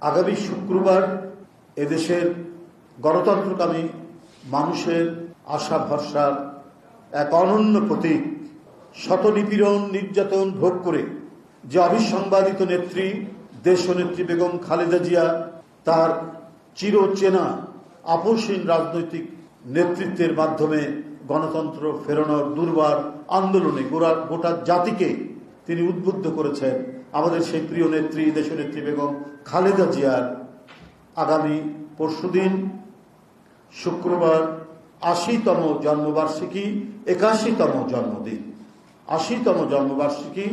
আগামী শুক্রবার এদেশের গণতন্ত্রকামী মানুষের আশা ভরসার এক অনন্য প্রতীক, শত নিপীড়ন নির্যাতন ভোগ করে যে অবিসংবাদিত নেত্রী দেশনেত্রী বেগম খালেদা জিয়া তার চিরচেনা আপোষহীন রাজনৈতিক নেতৃত্বের মাধ্যমে গণতন্ত্র ফেরানোর দুর্বার আন্দোলনে গোটা জাতিকে তিনি উদ্বুদ্ধ করেছেন। আমাদের সেই প্রিয় নেত্রী দেশনেত্রী বেগম খালেদা জিয়ার আগামী পরশুদিন শুক্রবার ৮০তম জন্মবার্ষিকী, ৮১তম জন্মদিন, ৮০তম জন্মবার্ষিকী,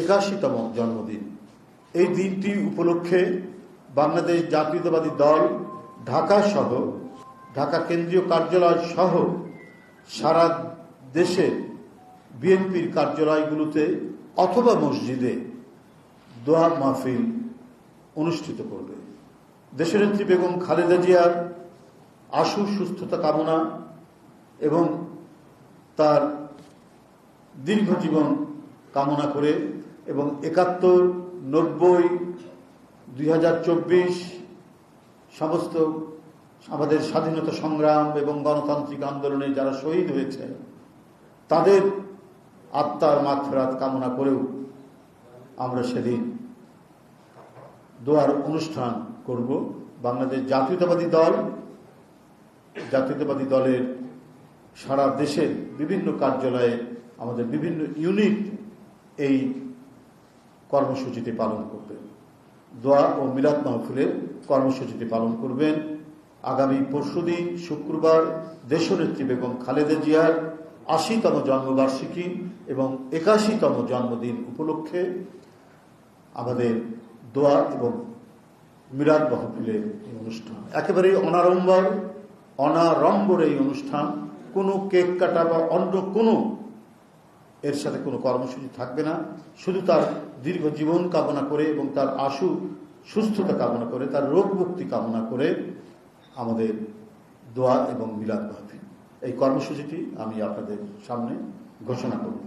৮১তম জন্মদিন। এই দিনটি উপলক্ষে বাংলাদেশ জাতীয়তাবাদী দল ঢাকা কেন্দ্রীয় কার্যালয় সহ সারা দেশে বিএনপির কার্যালয়গুলোতে অথবা মসজিদে দোয়া মাহফিল অনুষ্ঠিত করবে। দেশনেত্রী বেগম খালেদা জিয়ার আশু সুস্থতা কামনা এবং তার দীর্ঘ জীবন কামনা করে এবং ৭১, ৯০, ২০২৪ সমস্ত আমাদের স্বাধীনতা সংগ্রাম এবং গণতান্ত্রিক আন্দোলনে যারা শহীদ হয়েছে তাদের আত্মার মাগফিরাত কামনা করেও আমরা সেদিন দোয়ার অনুষ্ঠান করব। বাংলাদেশ জাতীয়তাবাদী দলের সারা দেশের বিভিন্ন কার্যালয়ে আমাদের বিভিন্ন ইউনিট এই কর্মসূচিটি পালন করবে। দোয়া ও মিলাদ মাহফিলের কর্মসূচিটি পালন করবেন। আগামী পরশুদিন শুক্রবার দেশনেত্রী বেগম খালেদা জিয়ার ৮০তম জন্মবার্ষিকী এবং ৮১তম জন্মদিন উপলক্ষে আমাদের দোয়া এবং মিলাদ মাহফিলের এই অনুষ্ঠান একেবারেই অনাড়ম্বর এই অনুষ্ঠান। কোনো কেক কাটা বা অন্য কোনো এর সাথে কোনো কর্মসূচি থাকবে না। শুধু তার দীর্ঘ জীবন কামনা করে এবং তার আশু সুস্থতা কামনা করে, তার রোগ মুক্তি কামনা করে আমাদের দোয়া এবং মিলাদ মাহফিল এই কর্মসূচিটি আমি আপনাদের সামনে ঘোষণা করব।